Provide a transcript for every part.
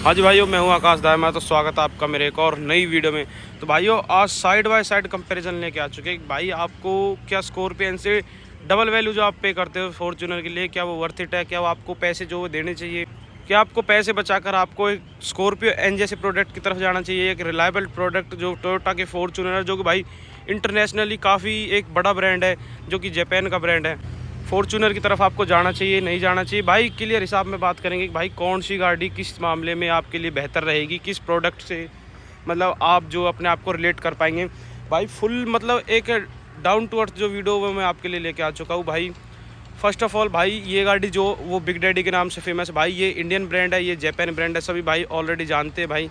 हाँ जी भाइयों, मैं हूँ आकाश दायमा। तो स्वागत है आपका मेरे एक और नई वीडियो में। तो भाइयों, आज साइड बाय साइड कंपैरिजन लेके आ चुके हैं। भाई आपको क्या स्कॉर्पियन से डबल वैल्यू जो आप पे करते हो फॉर्च्यूनर के लिए, क्या वो वर्थ इट है? क्या वो आपको पैसे जो वो देने चाहिए? क्या आपको पैसे बचाकर आपको एक स्कॉर्पियो एन जैसे प्रोडक्ट की तरफ जाना चाहिए? एक रिलायबल प्रोडक्ट जो टोयोटा के फॉर्च्यूनर है, जो कि भाई इंटरनेशनली काफ़ी एक बड़ा ब्रांड है, जो कि जापान का ब्रांड है। फॉर्च्यूनर की तरफ आपको जाना चाहिए, नहीं जाना चाहिए? भाई क्लियर हिसाब में बात करेंगे कि भाई कौन सी गाड़ी किस मामले में आपके लिए बेहतर रहेगी, किस प्रोडक्ट से मतलब आप जो अपने आप को रिलेट कर पाएंगे। भाई फुल मतलब एक डाउन टू अर्थ जो वीडियो वो मैं आपके लिए लेके आ चुका हूँ। भाई फर्स्ट ऑफ ऑल भाई ये गाड़ी जो वो बिग डैडी के नाम से फेमस है, भाई ये इंडियन ब्रांड है, ये जापान ब्रांड है, सभी भाई ऑलरेडी जानते हैं।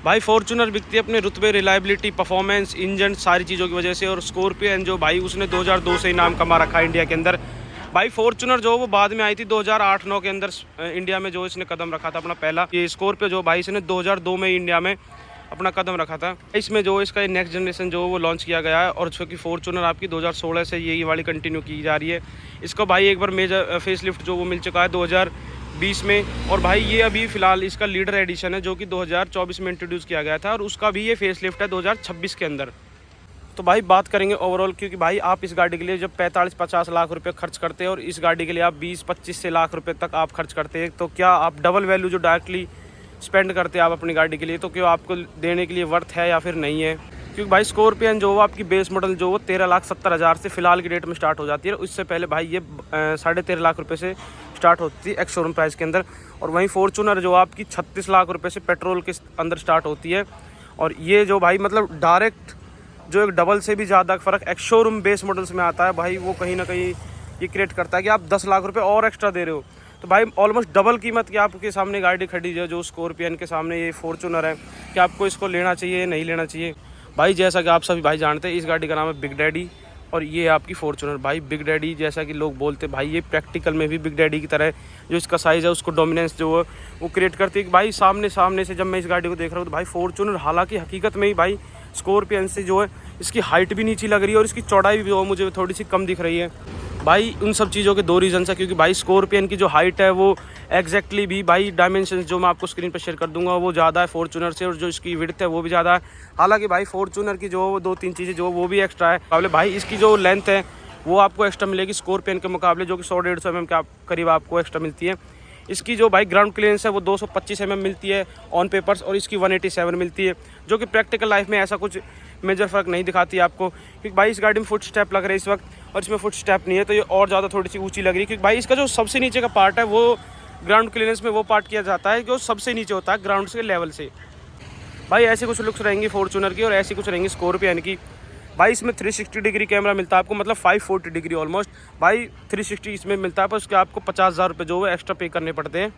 भाई फॉर्च्यूनर बिकती है अपने रुतबे, रिलायबिलिटी, परफॉर्मेंस, इंजन, सारी चीज़ों की वजह से। और स्कॉर्पियन जो भाई उसने 2002 से ही नाम कमा रखा है इंडिया के अंदर। भाई फॉर्च्यूनर जो वो बाद में आई थी 2008-9 के अंदर इंडिया में जो इसने कदम रखा था अपना पहला। ये स्कॉर्पियो जो भाई इसने 2002 में इंडिया में अपना कदम रखा था। इसमें जो इसका नेक्स्ट जनरेशन जो वो लॉन्च किया गया है, और जो कि फॉर्च्यूनर आपकी 2016 से यही वाली कंटिन्यू की जा रही है। इसको भाई एक बार मेजर फेसलिफ्ट जो वो मिल चुका है 2020 में। और भाई ये अभी फ़िलहाल इसका लीडर एडिशन है, जो कि 2024 में इंट्रोड्यूस किया गया था, और उसका भी ये फेसलिफ्ट है 2026 के अंदर। तो भाई बात करेंगे ओवरऑल, क्योंकि भाई आप इस गाड़ी के लिए जब 45-50 लाख रुपए खर्च करते हैं और इस गाड़ी के लिए आप 20-25 से लाख रुपए तक आप खर्च करते हैं, तो क्या आप डबल वैल्यू जो डायरेक्टली स्पेंड करते हैं आप अपनी गाड़ी के लिए, तो क्यों आपको देने के लिए वर्थ है या फिर नहीं है? क्योंकि भाई स्कॉर्पियन जो वो आपकी बेस मॉडल जो वो 13,70,000 से फिलहाल की डेट में स्टार्ट हो जाती है। उससे पहले भाई ये 13.5 लाख रुपये से स्टार्ट होती है एक्स शोरूम प्राइस के अंदर। और वहीं फॉर्च्यूनर जो आपकी 36 लाख रुपये से पेट्रोल के अंदर स्टार्ट होती है। और ये जो भाई मतलब डायरेक्ट जो एक डबल से भी ज़्यादा फ़र्क एक्स शोरूम बेस मॉडल्स में आता है, भाई वो कहीं ना कहीं ये क्रिएट करता है कि आप 10 लाख रुपए और एक्स्ट्रा दे रहे हो। तो भाई ऑलमोस्ट डबल कीमत की आपके सामने गाड़ी खड़ी है जो स्कॉर्पियन के सामने ये फॉर्च्यूनर है। कि आपको इसको लेना चाहिए नहीं लेना चाहिए? भाई जैसा कि आप सभी भाई जानते हैं, इस गाड़ी का नाम है बिग डैडी, और ये है आपकी फॉर्च्यूनर। भाई बिग डैडी जैसा कि लोग बोलते हैं, भाई ये प्रैक्टिकल में भी बिग डैडी की तरह है। जो इसका साइज़ है उसको डोमिनेंस जो है वो क्रिएट करती है कि भाई सामने से जब मैं इस गाड़ी को देख रहा हूँ तो भाई फॉर्च्यूनर हालांकि हकीकत में ही भाई स्कॉर्पियन से जो है इसकी हाइट भी नीची लग रही है, और इसकी चौड़ाई भी जो है मुझे थोड़ी सी कम दिख रही है। भाई उन सब चीज़ों के दो रीज़न है, क्योंकि भाई स्कॉर्पियन की जो हाइट है वो एग्जैक्टली भी भाई डायमेंशन जो मैं आपको स्क्रीन पर शेयर कर दूंगा वो ज़्यादा है फॉर्च्यूनर से, और जो इसकी विड्थ है वो भी ज़्यादा है। हालांकि भाई फॉर्च्यूनर की जो 2-3 चीज़ें जो वो भी एक्स्ट्रा है। भाई इसकी जो लेंथ है वो आपको एक्स्ट्रा मिलेगी स्कॉर्पियन के मुकाबले, जो कि 100-150 mm के करीब आपको एक्स्ट्रा मिलती है। इसकी जो भाई ग्राउंड क्लियरेंस है वो 225 mm मिलती है ऑन पेपर्स, और इसकी 187 मिलती है, जो कि प्रैक्टिकल लाइफ में ऐसा कुछ मेजर फ़र्क नहीं दिखाती है आपको। क्योंकि भाई इस गाड़ी में फुट स्टेप लग रहे हैं इस वक्त, और इसमें फुट स्टेप नहीं है, तो ये और ज़्यादा थोड़ी सी ऊंची लग रही है। क्योंकि भाई इसका जो सबसे नीचे का पार्ट है वो ग्राउंड क्लियरेंस में वो पार्ट किया जाता है जो सबसे नीचे होता है ग्राउंड से लेवल से। भाई ऐसे कुछ लुक्स रहेंगी फॉर्च्यूनर की, और ऐसी कुछ रहेंगी स्कॉर्पियन की। भाई इसमें 360 डिग्री कैमरा मिलता है आपको, मतलब 540 डिग्री ऑलमोस्ट। भाई 360 इसमें मिलता है, पर उसके आपको 50,000 रुपये जो है एक्स्ट्रा पे करने पड़ते हैं।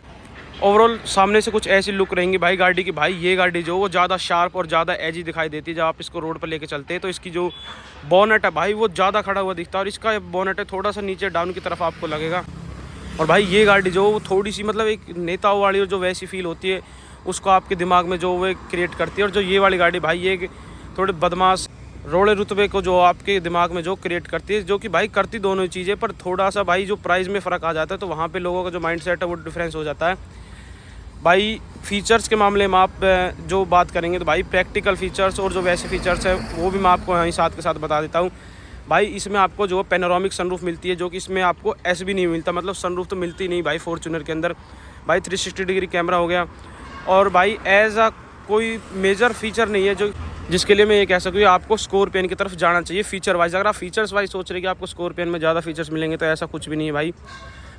ओवरऑल सामने से कुछ ऐसी लुक रहेंगी भाई गाड़ी की। भाई ये गाड़ी जो वो ज़्यादा शार्प और ज़्यादा एजी दिखाई देती है जब आप इसको रोड पर लेके चलते हैं। तो इसकी जो बोनेट है भाई वो ज़्यादा खड़ा हुआ दिखता है, और इसका बोनेट है थोड़ा सा नीचे डाउन की तरफ आपको लगेगा। और भाई ये गाड़ी जो वो थोड़ी सी मतलब एक नेताओं वाली और जो वैसी फील होती है उसको आपके दिमाग में जो वो क्रिएट करती है। और जो ये वाली गाड़ी भाई ये थोड़े बदमाश रोड़े रुतबे को जो आपके दिमाग में जो क्रिएट करती है, जो कि भाई करती दोनों ही चीज़ें, पर थोड़ा सा भाई जो प्राइस में फ़र्क आ जाता है तो वहाँ पे लोगों का जो माइंडसेट है वो डिफरेंस हो जाता है। भाई फीचर्स के मामले में आप जो बात करेंगे तो भाई प्रैक्टिकल फ़ीचर्स और जो वैसे फ़ीचर्स है वो भी मैं आपको यहीं साथ के साथ बता देता हूँ। भाई इसमें आपको जो पैनोरामिक सनरूफ मिलती है, जो कि इसमें आपको ऐसे भी नहीं मिलता, मतलब सनरूफ तो मिलती नहीं भाई फॉर्च्यूनर के अंदर। भाई 360 डिग्री कैमरा हो गया, और भाई एज अ कोई मेजर फीचर नहीं है जो जिसके लिए मैं ये कह सकूँ आपको स्कॉर्पियन की तरफ जाना चाहिए फ़ीचर वाइज। अगर आप फीचर्स वाइज सोच रहे कि आपको स्कॉर्पियन में ज़्यादा फीचर्स मिलेंगे तो ऐसा कुछ भी नहीं है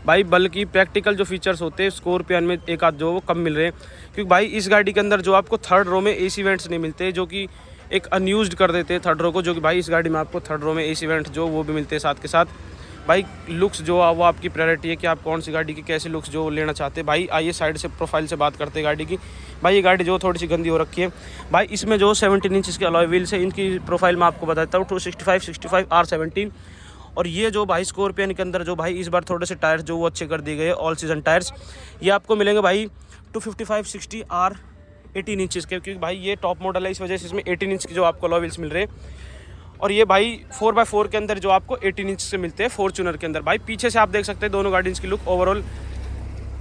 भाई बल्कि प्रैक्टिकल जो फीचर्स होते हैं स्कॉर्पियन में एक आध जो वो कम मिल रहे हैं। क्योंकि भाई इस गाड़ी के अंदर जो आपको थर्ड रो में एसी वेंट्स नहीं मिलते, जो कि एक अनयूज्ड कर देते हैं थर्ड रो को, जो कि भाई इस गाड़ी में आपको थर्ड रो में एसी वेंट जो वो भी मिलते हैं साथ के साथ। भाई लुक्स जो वो आपकी प्रायोरिटी है कि आप कौन सी गाड़ी की कैसे लुक्स जो लेना चाहते हैं। भाई आइए साइड से प्रोफाइल से बात करते हैं गाड़ी की। भाई ये गाड़ी जो थोड़ी सी गंदी हो रखी है। भाई इसमें जो 17 इंच के अलॉय व्हील्स है, इनकी प्रोफाइल मैं आपको बताता हूँ 265/65 R17। और ये जो भाई स्कॉर्पियन के अंदर जो भाई इस बार थोड़े से टायर्स जो वो अच्छे कर दिए गए ऑल सीजन टायर्स, ये आपको मिलेंगे भाई 255/60 R18 इंचज़ के। क्योंकि भाई ये टॉप मॉडल है, इस वजह से इसमें 18 इंच के जो आपको अलॉय व्हील्स मिल रहे हैं। और ये भाई 4x4 के अंदर जो आपको 18 इंच से मिलते हैं फॉर्च्यूनर के अंदर। भाई पीछे से आप देख सकते हैं दोनों गाड़ीज़ की लुक ओवरऑल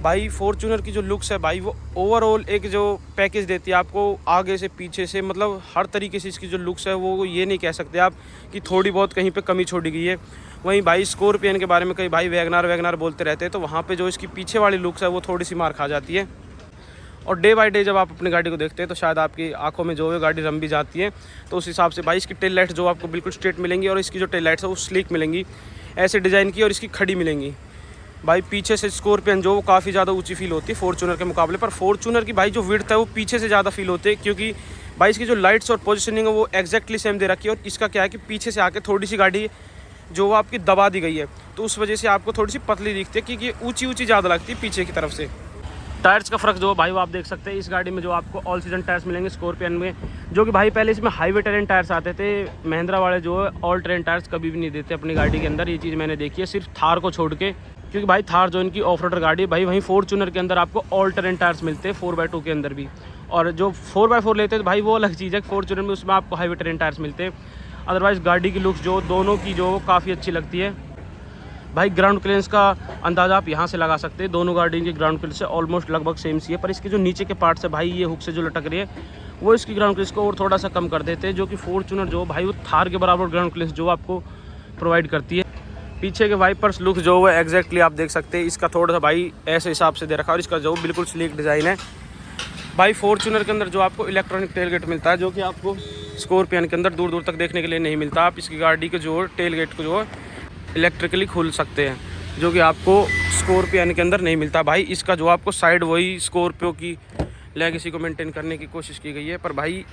भाई फॉर्च्यूनर की जो लुक्स है भाई वो ओवरऑल एक जो पैकेज देती है आपको, आगे से पीछे से, मतलब हर तरीके से इसकी जो लुक्स है वो ये नहीं कह सकते आप कि थोड़ी बहुत कहीं पे कमी छोड़ी गई है। वहीं भाई स्कॉर्पियन के बारे में कई भाई वैगनार बोलते रहते हैं, तो वहाँ पे जो इसकी पीछे वाली लुक्स है वो थोड़ी सी मार खा जाती है। और डे बाय डे जब आप अपनी गाड़ी को देखते हैं तो शायद आपकी आंखों में जो है गाड़ी रम भी जाती है, तो उस हिसाब से भाई इसकी टेल लाइट्स जो आपको बिल्कुल स्ट्रेट मिलेंगी और इसकी जो टेल लाइट्स है वो स्लीक मिलेंगी, ऐसे डिज़ाइन की, और इसकी खड़ी मिलेंगी। भाई पीछे से स्कॉर्पियन जो वो काफ़ी ज़्यादा ऊंची फील होती है फॉर्च्यूनर के मुकाबले, पर फॉर्च्यूनर की भाई जो विड्थ है वो पीछे से ज़्यादा फील होती है, क्योंकि भाई इसकी जो लाइट्स और पोजीशनिंग है वो एक्जैक्टली सेम दे रखी है। और इसका क्या है कि पीछे से आके थोड़ी सी गाड़ी जो वो आपकी दबा दी गई है, तो उस वजह से आपको थोड़ी सी पतली दिखती है, क्योंकि ऊँची ज़्यादा लगती है पीछे की तरफ से। टायर्स का फ़र्क जो है भाई वो आप देख सकते हैं, इस गाड़ी में जो आपको ऑल सीजन टायर्स मिलेंगे स्कॉर्पियन में, जो कि भाई पहले इसमें हाईवे टेरेन टायर्स आते थे। महिंद्रा वाले जो है ऑल टेरेन टायर्स कभी भी नहीं देते अपनी गाड़ी के अंदर, ये चीज़ मैंने देखी है सिर्फ थार को छोड़ के, क्योंकि भाई थार जो इनकी ऑफ रोडर गाड़ी है भाई, वहीं फॉर्च्यूनर के अंदर आपको ऑल टेरेन टायर्स मिलते हैं 4x2 के अंदर भी। और जो 4x4 लेते हैं तो भाई वो अलग चीज़ है, फॉर्च्यूनर में उसमें आपको हाईवे टेरेन टायर्स मिलते हैं। अदरवाइज़ गाड़ी की लुक्स जो दोनों की जो काफ़ी अच्छी लगती है। भाई ग्राउंड क्लियरेंस का अंदाज़ा आप यहाँ से लगा सकते हैं, दोनों गाड़ी की ग्राउंड क्लियरेंस से ऑलमोस्ट लगभग सेम सी है, पर इसके जो नीचे के पार्ट से भाई ये हुक से जो लटक रही है वो इसकी ग्राउंड क्लियरेंस को और थोड़ा सा कम कर देते हैं, जो कि फॉर्च्यूनर जो भाई वो थार के बराबर ग्राउंड क्लियरेंस जो आपको प्रोवाइड करती है। पीछे के वाइपर्स लुक जो है एग्जैक्टली आप देख सकते हैं, इसका थोड़ा सा भाई ऐसे हिसाब से दे रखा है, और इसका जो बिल्कुल स्लीक डिज़ाइन है। भाई फॉर्च्यूनर के अंदर जो आपको इलेक्ट्रॉनिक टेलगेट मिलता है, जो कि आपको स्कॉर्पियन के अंदर दूर दूर तक देखने के लिए नहीं मिलता। आप इसकी गाड़ी के जो टेलगेट को जो है इलेक्ट्रिकली खोल सकते हैं, जो कि आपको स्कॉर्पियन के अंदर नहीं मिलता। भाई इसका जो आपको साइड वही स्कॉर्पियो की लेगेसी को मेंटेन करने की कोशिश की गई है, पर भाई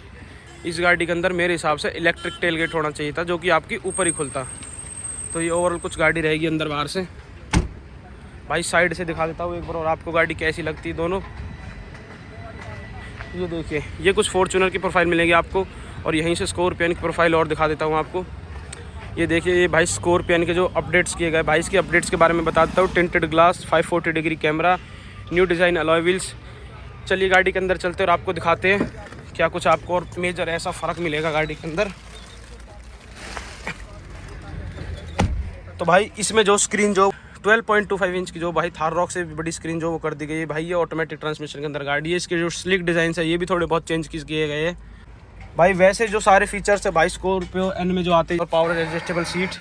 इस गाड़ी के अंदर मेरे हिसाब से इलेक्ट्रिक टेलगेट होना चाहिए था, जो कि आपकी ऊपर ही खुलता। तो ये ओवरऑल कुछ गाड़ी रहेगी अंदर बाहर से। भाई साइड से दिखा देता हूँ एक बार और आपको गाड़ी कैसी लगती है दोनों। ये देखिए, ये कुछ फॉर्च्यूनर की प्रोफाइल मिलेगी आपको, और यहीं से स्कॉर्पियन की प्रोफाइल और दिखा देता हूँ आपको। ये देखिए, ये भाई स्कॉर्पियन के जो अपडेट्स किए गए, भाई इसके अपडेट्स के बारे में बता देता हूँ। Tinted glass, 540 degree camera, new design alloy wheels. चलिए गाड़ी के अंदर चलते हैं और आपको दिखाते हैं क्या कुछ आपको और मेजर ऐसा फ़र्क मिलेगा गाड़ी के अंदर। तो भाई इसमें जो स्क्रीन जो 12.25 इंच की जो भाई थार रॉक से भी बड़ी स्क्रीन जो वो कर दी गई है भाई, ये ऑटोमेटिक ट्रांसमिशन के अंदर गाड़ी है। इसके जो स्लिक डिज़ाइन है ये भी थोड़े बहुत चेंज किए गए हैं। भाई वैसे जो सारे फीचर्स है भाई स्कॉर्पियो एन में जो आते हैं, और पावर एडजस्टेबल सीट,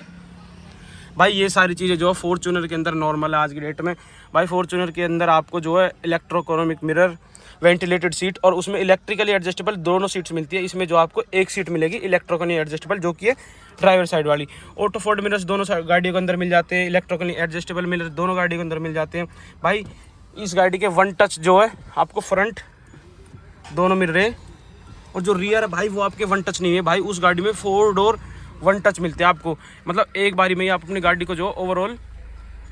भाई ये सारी चीज़ें जो है फॉर्च्यूनर के अंदर नॉर्मल है आज की डेट में। भाई फॉर्च्यूनर के अंदर आपको जो है इलेक्ट्रोइकोनॉमिक मिरर, वेंटिलेटेड सीट, और उसमें इलेक्ट्रिकली एडजस्टेबल दोनों सीट्स मिलती है। इसमें जो आपको एक सीट मिलेगी इलेक्ट्रिकली एडजस्टेबल, जो कि है ड्राइवर साइड वाली। ऑटो फोल्ड मिरर्स दोनों गाड़ियों के अंदर मिल जाते हैं, इलेक्ट्रिकली एडजस्टेबल मिरर दोनों गाड़ियों के अंदर मिल जाते हैं। भाई इस गाड़ी के वन टच जो है आपको फ्रंट दोनों मिल रहे हैं, और जो रियर है भाई वो आपके वन टच नहीं है। भाई उस गाड़ी में 4 डोर वन टच मिलते हैं आपको, मतलब एक बारी में ही आप अपनी गाड़ी को जो ओवरऑल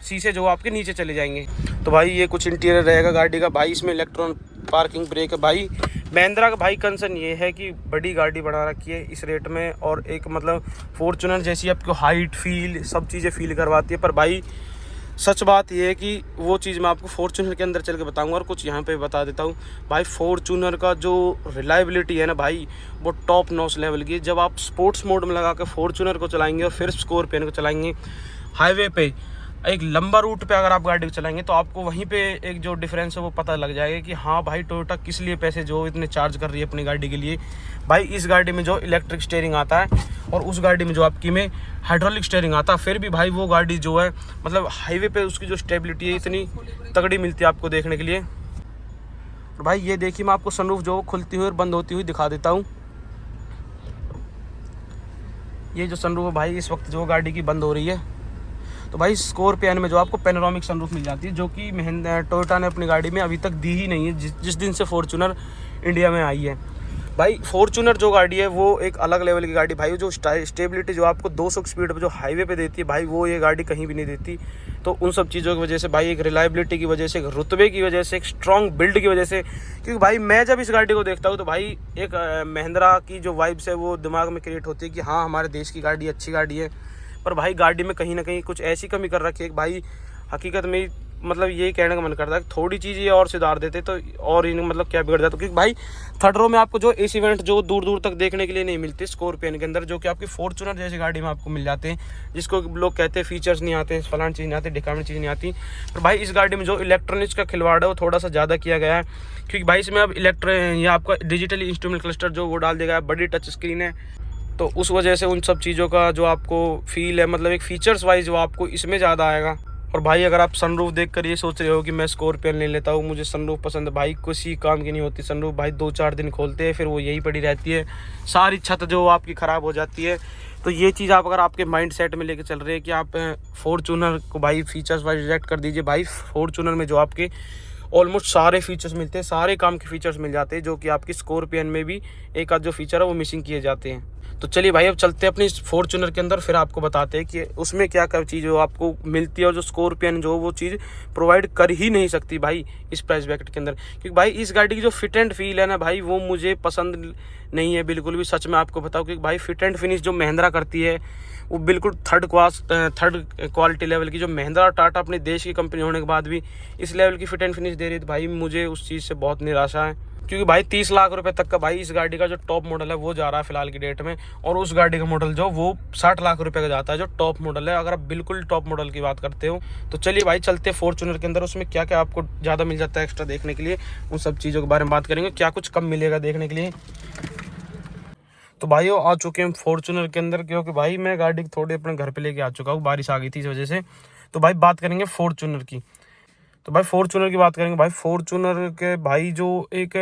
शीशे जो आपके नीचे चले जाएंगे। तो भाई ये कुछ इंटीरियर रहेगा गाड़ी का। भाई इसमें इलेक्ट्रॉन पार्किंग ब्रेक है। भाई महिंद्रा का भाई कंसर्न ये है कि बड़ी गाड़ी बना रखी है इस रेट में, और एक मतलब फॉर्च्यूनर जैसी आपको हाइट फील सब चीज़ें फील करवाती है। पर भाई सच बात ये है कि वो चीज़ मैं आपको फॉर्च्यूनर के अंदर चल के बताऊंगा, और कुछ यहाँ पे बता देता हूँ। भाई फॉर्च्यूनर का जो रिलायबिलिटी है ना भाई, वो टॉप नॉच लेवल की है। जब आप स्पोर्ट्स मोड में लगा कर फॉर्च्यूनर को चलाएंगे और फिर स्कॉर्पियन को चलाएंगे हाईवे पे, एक लंबा रूट पे अगर आप गाड़ी को चलाएंगे, तो आपको वहीं पे एक जो डिफरेंस है वो पता लग जाएगा कि हाँ भाई टोयोटा किस लिए पैसे जो इतने चार्ज कर रही है अपनी गाड़ी के लिए। भाई इस गाड़ी में जो इलेक्ट्रिक स्टीयरिंग आता है, और उस गाड़ी में जो आपकी में हाइड्रोलिक स्टीयरिंग आता है, फिर भी भाई वो गाड़ी जो है मतलब हाईवे पे उसकी जो स्टेबिलिटी है इतनी तगड़ी मिलती है आपको देखने के लिए। और भाई ये देखिए, मैं आपको सनरूफ जो खुलती हुई और बंद होती हुई दिखा देता हूँ। ये जो सनरूफ है भाई इस वक्त जो गाड़ी की बंद हो रही है। तो भाई स्कॉर्पियन में जो आपको पैनोरामिक सनरूफ मिल जाती है, जो कि टोयोटा ने अपनी गाड़ी में अभी तक दी ही नहीं है जिस दिन से फॉर्च्यूनर इंडिया में आई है। भाई फॉर्च्यूनर जो गाड़ी है वो एक अलग लेवल की गाड़ी। भाई जो स्टेबिलिटी जो आपको 200 की स्पीड पर जो हाईवे पे देती है भाई, वो ये गाड़ी कहीं भी नहीं देती। तो उन सब चीज़ों की वजह से भाई, एक रिलायबिलिटी की वजह से, एक रुतबे की वजह से, एक स्ट्रॉन्ग बिल्ड की वजह से, क्योंकि भाई मैं जब इस गाड़ी को देखता हूँ तो भाई एक महिंद्रा की जो वाइब्स है वो दिमाग में क्रिएट होती है कि हाँ हमारे देश की गाड़ी अच्छी गाड़ी है। पर भाई गाड़ी में कहीं ना कहीं कुछ ऐसी कमी कर रखी है कि भाई हकीकत में मतलब यही कहने का मन करता है थोड़ी चीज़ ये और सुधार देते तो और इन मतलब क्या बिगड़ जाता। क्योंकि भाई थर्ड रो में आपको जो एसी वेंट जो दूर दूर तक देखने के लिए नहीं मिलते स्कॉर्पियन के अंदर, जो कि आपकी फॉर्च्यूनर जैसी गाड़ी में आपको मिल जाते हैं, जिसको लोग कहते हैं फीचर्स नहीं आते, फलानी चीज़ नहीं आती, ढिकानी चीज़ नहीं आती। पर भाई इस गाड़ी में जो इलेक्ट्रॉनिक्स का खिलवाड़ है वो थोड़ा सा ज़्यादा किया गया है, क्योंकि भाई इसमें अब ये आपका डिजिटल इंस्ट्रूमेंट क्लस्टर जो वो डाल दिया गया है, बड़ी टच स्क्रीन है, तो उस वजह से उन सब चीज़ों का जो आपको फील है मतलब एक फीचर्स वाइज वो आपको इसमें ज़्यादा आएगा। और भाई अगर आप सनरूफ देख कर ये सोच रहे हो कि मैं स्कॉर्पियन ले लेता हूँ, मुझे सनरूफ पसंद है, भाई किसी काम की नहीं होती सनरूफ। भाई 2-4 दिन खोलते हैं फिर वो यही पड़ी रहती है, सारी छत जो आपकी ख़राब हो जाती है। तो ये चीज़ आप अगर आपके माइंड सेट में लेके चल रहे हैं कि आप फॉर्च्यूनर को भाई फीचर्स वाइज रिजेक्ट कर दीजिए। भाई फॉर्च्यूनर में जो आपके ऑलमोस्ट सारे फीचर्स मिलते हैं, सारे काम के फीचर्स मिल जाते हैं, जो कि आपकी स्कॉर्पियन में भी एक आध जो फीचर है वो मिसिंग किए जाते हैं। तो चलिए भाई अब चलते हैं अपनी फॉर्च्यूनर के अंदर, फिर आपको बताते हैं कि उसमें क्या क्या चीज़ आपको मिलती है और जो स्कॉर्पियन जो वो चीज़ प्रोवाइड कर ही नहीं सकती भाई इस प्राइस ब्रैकेट के अंदर। क्योंकि भाई इस गाड़ी की जो फिट एंड फील है ना भाई, वो मुझे पसंद नहीं है बिल्कुल भी, सच में आपको बताऊँ। क्योंकि भाई फिट एंड फिनिश जो महिंद्रा करती है वो बिल्कुल थर्ड क्वालिटी लेवल की, जो महिंद्रा और टाटा अपने देश की कंपनी होने के बाद भी इस लेवल की फिट एंड फिनिश दे रही है, तो भाई मुझे उस चीज़ से बहुत निराशा है। क्योंकि भाई 30 लाख रुपए तक का भाई इस गाड़ी का जो टॉप मॉडल है वो जा रहा है फिलहाल की डेट में, और उस गाड़ी का मॉडल जो वो 60 लाख रुपए का जाता है जो टॉप मॉडल है, अगर आप बिल्कुल टॉप मॉडल की बात करते हो। तो चलिए भाई चलते हैं फॉर्च्यूनर के अंदर, उसमें क्या क्या आपको ज़्यादा मिल जाता है एक्स्ट्रा देखने के लिए, उन सब चीज़ों के बारे में बात करेंगे, क्या कुछ कम मिलेगा देखने के लिए। तो भाइयों आ चुके हैं फॉर्च्यूनर के अंदर, क्योंकि भाई मैं गाड़ी थोड़े अपने घर पे लेके आ चुका हूँ, बारिश आ गई थी इस वजह से। तो भाई बात करेंगे फॉर्च्यूनर की। तो भाई फॉर्च्यूनर की बात करेंगे, भाई फॉर्च्यूनर के भाई जो एक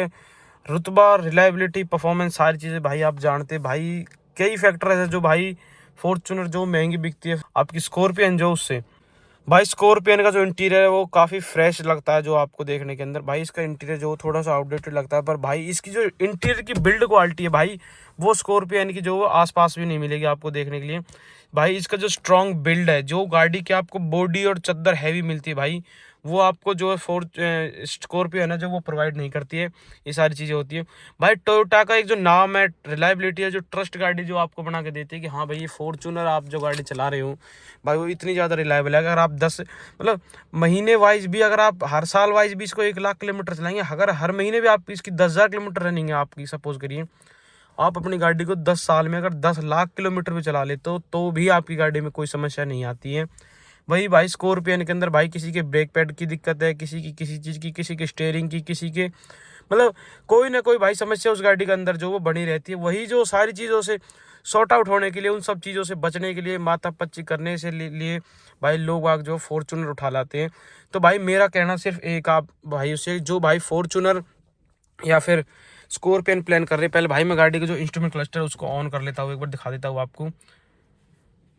रुतबा, रिलायबिलिटी, परफॉर्मेंस, सारी चीज़ें भाई आप जानते हैं भाई, कई फैक्टर है जो भाई फॉर्च्यूनर जो महंगी बिकती है आपकी स्कॉर्पियन जो उससे। भाई स्कॉर्पियन का जो इंटीरियर है वो काफ़ी फ्रेश लगता है जो आपको देखने के अंदर, भाई इसका इंटीरियर जो थोड़ा सा आउटडेटेड लगता है, पर भाई इसकी जो इंटीरियर की बिल्ड क्वालिटी है भाई वो स्कॉर्पियन की जो आसपास भी नहीं मिलेगी आपको देखने के लिए। भाई इसका जो स्ट्रॉन्ग बिल्ड है, जो गाड़ी की आपको बॉडी और चद्दर हैवी मिलती है भाई, वो आपको जो स्कॉर्पियन है जो वो प्रोवाइड नहीं करती है, ये सारी चीज़ें होती है। भाई टोयोटा का एक जो नाम है, रिलायबिलिटी है, जो ट्रस्ट गाड़ी जो आपको बना के देती है कि हाँ भाई ये फॉर्च्यूनर आप जो गाड़ी चला रहे हो भाई वो इतनी ज़्यादा रिलायबल है। अगर आप 10 मतलब महीने वाइज भी, अगर आप हर साल वाइज भी इसको 1 लाख किलोमीटर चलाएंगे, अगर हर महीने भी आप इसकी 10,000 किलोमीटर रनिंग है आपकी, सपोज करिए आप अपनी गाड़ी को 10 साल में अगर 10 लाख किलोमीटर भी चला लेते हो तो भी आपकी गाड़ी में कोई समस्या नहीं आती है। वही भाई स्कॉर्पियन के अंदर भाई किसी के ब्रेक पैड की दिक्कत है, किसी की किसी चीज़ की, किसी के स्टीयरिंग की, किसी के मतलब कोई ना कोई भाई समस्या उस गाड़ी के अंदर जो वो बनी रहती है। वही जो सारी चीज़ों से सॉर्ट आउट होने के लिए, उन सब चीज़ों से बचने के लिए, माथापच्ची करने से लिए भाई लोग आग जो फॉर्च्यूनर उठा लाते हैं। तो भाई मेरा कहना सिर्फ एक, आप भाई उसे जो भाई फॉर्च्यूनर या फिर स्कॉर्पियन प्लान कर रहे हैं, पहले भाई मैं गाड़ी का जो इंस्ट्रूमेंट क्लस्टर है उसको ऑन कर लेता हूँ, एक बार दिखा देता हूँ आपको।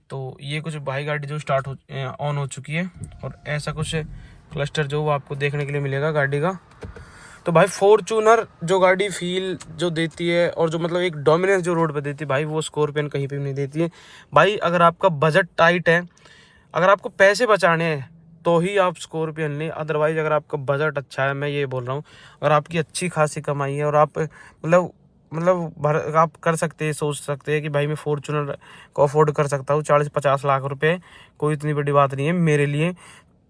तो ये कुछ भाई गाड़ी जो स्टार्ट हो ऑन हो चुकी है, और ऐसा कुछ क्लस्टर जो वो आपको देखने के लिए मिलेगा गाड़ी का। तो भाई फॉर्च्यूनर जो गाड़ी फील जो देती है और जो मतलब एक डोमिनेंस जो रोड पे देती है भाई, वो स्कॉर्पियन कहीं पे भी नहीं देती है। भाई अगर आपका बजट टाइट है, अगर आपको पैसे बचाने हैं तो ही आप स्कॉर्पियन लें, अदरवाइज अगर आपका बजट अच्छा है, मैं ये बोल रहा हूँ, अगर आपकी अच्छी खासी कमाई है और आप मतलब आप कर सकते हैं, सोच सकते हैं कि भाई मैं फॉर्च्यूनर को अफोर्ड कर सकता हूँ, 40-50 लाख रुपए कोई इतनी बड़ी बात नहीं है मेरे लिए,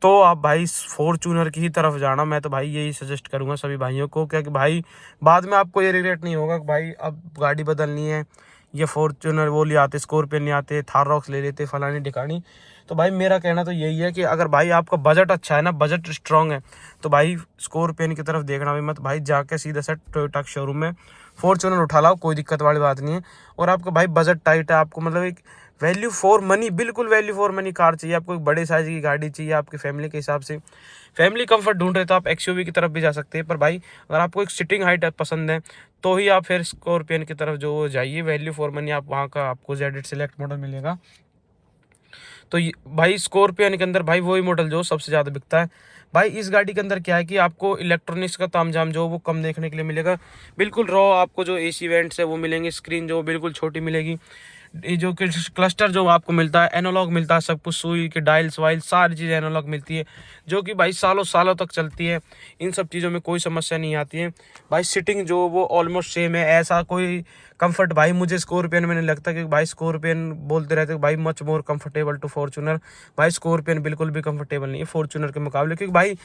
तो आप भाई फॉर्च्यूनर की ही तरफ जाना। मैं तो भाई यही सजेस्ट करूंगा सभी भाइयों को, क्योंकि भाई बाद में आपको ये रिग्रेट नहीं होगा कि भाई अब गाड़ी बदलनी है, ये फॉर्च्यूनर वो ले आते, स्कॉर्पियन ले आते, थार रॉक्स ले लेते, फलानी ढिकानी। तो भाई मेरा कहना तो यही है कि अगर भाई आपका बजट अच्छा है ना, बजट स्ट्रांग है, तो भाई स्कॉर्पियन की तरफ देखना भी मत, भाई जाके सीधा सेट टोयोटा के शोरूम में फॉर्च्यूनर उठा लाओ, कोई दिक्कत वाली बात नहीं है। और आपका भाई बजट टाइट है, आपको मतलब एक वैल्यू फॉर मनी, बिल्कुल वैल्यू फॉर मनी कार चाहिए, आपको एक बड़े साइज की गाड़ी चाहिए आपकी फैमिली के हिसाब से, फैमिली कंफर्ट ढूंढ रहे तो आप एक्सयूवी की तरफ भी जा सकते हैं। पर भाई अगर आपको एक सिटिंग हाइट पसंद है तो ही आप फिर स्कॉर्पियन की तरफ जो जाइए, वैल्यू फॉर मनी आप वहाँ का आपको जेड सेलेक्ट मॉडल मिलेगा। तो भाई स्कॉर्पियन के अंदर भाई वही मॉडल जो सबसे ज़्यादा बिकता है। भाई इस गाड़ी के अंदर क्या है कि आपको इलेक्ट्रॉनिक्स का तामझाम जो वो कम देखने के लिए मिलेगा, बिल्कुल रॉ आपको जो एसी वेंट्स है वो मिलेंगे, स्क्रीन जो बिल्कुल छोटी मिलेगी, ये जो क्लस्टर जो आपको मिलता है एनालॉग मिलता है, सब कुछ सुई के डायल्स वाइल सारी चीज़ें एनालॉग मिलती है, जो कि भाई सालों सालों तक चलती है। इन सब चीज़ों में कोई समस्या नहीं आती है भाई। सीटिंग जो वो ऑलमोस्ट सेम है, ऐसा कोई कंफर्ट भाई मुझे स्कॉर्पियन में नहीं लगता, क्योंकि भाई स्कॉर्पियन बोलते रहते हैं भाई much more comfortable to Fortuner. भाई स्कॉर्पियन बिल्कुल भी कंफर्टेबल नहीं है फॉर्च्यूनर के मुकाबले, क्योंकि भाई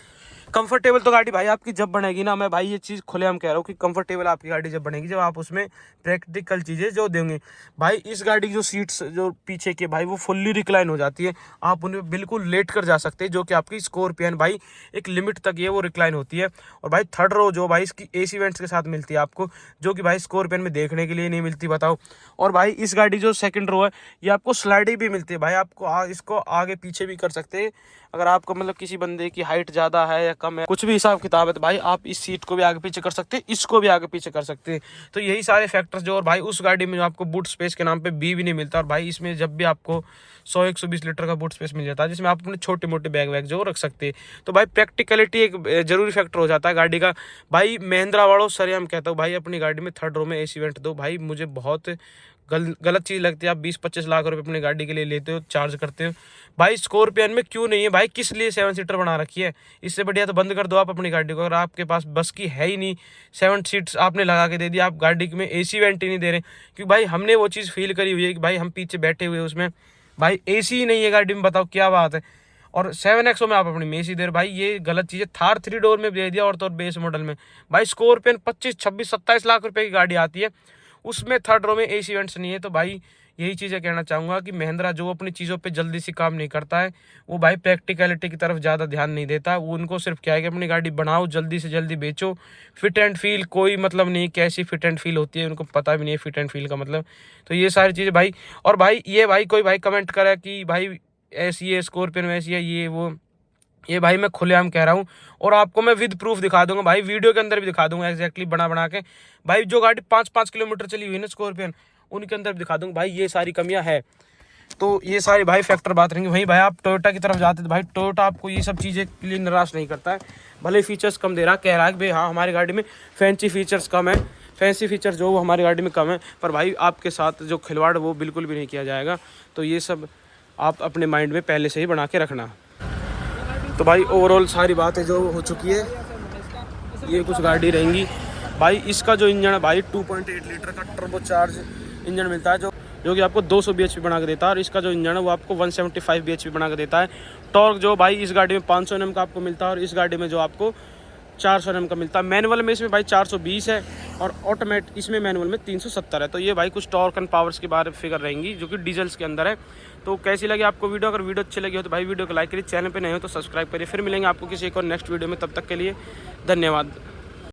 कंफर्टेबल तो गाड़ी भाई आपकी जब बनेगी ना, मैं भाई ये चीज़ खुलेआम कह रहा हूँ कि कंफर्टेबल आपकी गाड़ी जब बनेगी जब आप उसमें प्रैक्टिकल चीज़ें जो देंगे। भाई इस गाड़ी की जो सीट्स जो पीछे के भाई वो फुल्ली रिक्लाइन हो जाती है, आप उन्हें बिल्कुल लेट कर जा सकते हैं, जो कि आपकी स्कॉर्पियन भाई एक लिमिट तक ये वो रिक्लाइन होती है। और भाई थर्ड रो जो भाई इसकी AC वेंट्स के साथ मिलती है आपको, जो कि भाई स्कॉर्पियन में देखने के लिए नहीं मिलती बताओ। और भाई इस गाड़ी जो सेकंड रो है ये आपको स्लाइडिंग भी मिलती है भाई, आपको इसको आगे पीछे भी कर सकते हैं। अगर आपको मतलब किसी बंदे की हाइट ज़्यादा है या कम है, कुछ भी हिसाब किताब है, तो भाई आप इस सीट को भी आगे पीछे कर सकते हैं, इसको भी आगे पीछे कर सकते हैं। तो यही सारे फैक्टर्स जो, और भाई उस गाड़ी में जो आपको बूट स्पेस के नाम पे भी नहीं मिलता, और भाई इसमें जब भी आपको 100-120 लीटर का बूट स्पेस मिल जाता है, जिसमें आप अपने छोटे मोटे बैग वैग जो रख सकते हैं। तो भाई प्रैक्टिकलिटी एक जरूरी फैक्टर हो जाता है गाड़ी का। भाई महिंद्रा वालों सरेआम कहता हूँ भाई, अपनी गाड़ी में थर्ड रो में AC वेंट दो भाई, मुझे बहुत गलत चीज़ लगती है। आप 20-25 लाख रुपए अपनी गाड़ी के लिए लेते हो, चार्ज करते हो, भाई स्कॉर्पियन में क्यों नहीं है भाई? किस लिए 7 सीटर बना रखी है? इससे बढ़िया तो बंद कर दो आप अपनी गाड़ी को। अगर आपके पास बस की है ही नहीं, 7 सीट्स आपने लगा के दे दी, आप गाड़ी में AC वेंट ही नहीं दे रहे, क्योंकि भाई हमने वो चीज़ फील करी हुई है कि भाई हम पीछे बैठे हुए उसमें भाई AC ही नहीं है गाड़ी में, बताओ क्या बात है। और 7XO में आप अपनी में AC दे रहे भाई, ये गलत चीज़ है। थार 3 डोर में दे दिया, और तो और बेस मॉडल में भाई स्कॉर्पियन 25-26-27 लाख रुपए की गाड़ी आती है, उसमें थर्ड रो में AC वेंट्स नहीं है। तो भाई यही चीज़ें कहना चाहूँगा कि महिंद्रा जो अपनी चीज़ों पे जल्दी से काम नहीं करता है, वो भाई प्रैक्टिकलिटी की तरफ ज़्यादा ध्यान नहीं देता। वो उनको सिर्फ क्या है कि अपनी गाड़ी बनाओ, जल्दी से जल्दी बेचो, फिट एंड फील कोई मतलब नहीं, कैसी फिट एंड फील होती है उनको पता भी नहीं है फिट एंड फील का मतलब। तो ये सारी चीज़ें भाई, और भाई ये भाई कोई भाई कमेंट करे कि भाई ऐसी है स्कॉर्पियन में, ऐसी है ये वो, ये भाई मैं खुलेआम कह रहा हूँ, और आपको मैं विद प्रूफ दिखा दूंगा भाई, वीडियो के अंदर भी दिखा दूंगा एग्जैक्टली बना के। भाई जो गाड़ी 5-5 किलोमीटर चली हुई है ना स्कॉर्पियन, उनके अंदर भी दिखा दूंगा भाई ये सारी कमियां है। तो ये सारी भाई फैक्टर बात रहेंगे। वहीं भाई आप टोयोटा की तरफ जाते तो भाई टोयोटा आपको ये सब चीज़ें के लिए निराश नहीं करता है, भले फीचर्स कम दे रहा, कह रहा है कि भाई हाँ हमारी गाड़ी में फैंसी फीचर्स कम है, फैंसी फीचर जो वो हमारी गाड़ी में कम है, पर भाई आपके साथ जो खिलवाड़ वो बिल्कुल भी नहीं किया जाएगा। तो ये सब आप अपने माइंड में पहले से ही बना के रखना। तो भाई ओवरऑल सारी बातें जो हो चुकी है, ये कुछ गाड़ी रहेंगी भाई। इसका जो इंजन है भाई 2.8 लीटर का टर्बो चार्ज इंजन मिलता है, जो कि आपको 200 bhp बना के देता है, और इसका जो इंजन है वो आपको 175 bhp बना के देता है। टॉर्क जो भाई इस गाड़ी में 500 Nm का आपको मिलता है, और इस गाड़ी में जो आपको 400 Nm का मिलता है। मैनुअल में इसमें भाई 420 है, और ऑटोमेट इसमें मैनुअल में 370 है। तो ये भाई कुछ टॉर्क एंड पावर्स के बारे में फिगर रहेंगी, जो कि डीजल्स के अंदर है। तो कैसी लगी आपको वीडियो? अगर वीडियो अच्छी लगी हो तो भाई वीडियो को लाइक करिए, चैनल पे नए हो तो सब्सक्राइब करिए। फिर मिलेंगे आपको किसी एक और नेक्स्ट वीडियो में, तब तक के लिए धन्यवाद।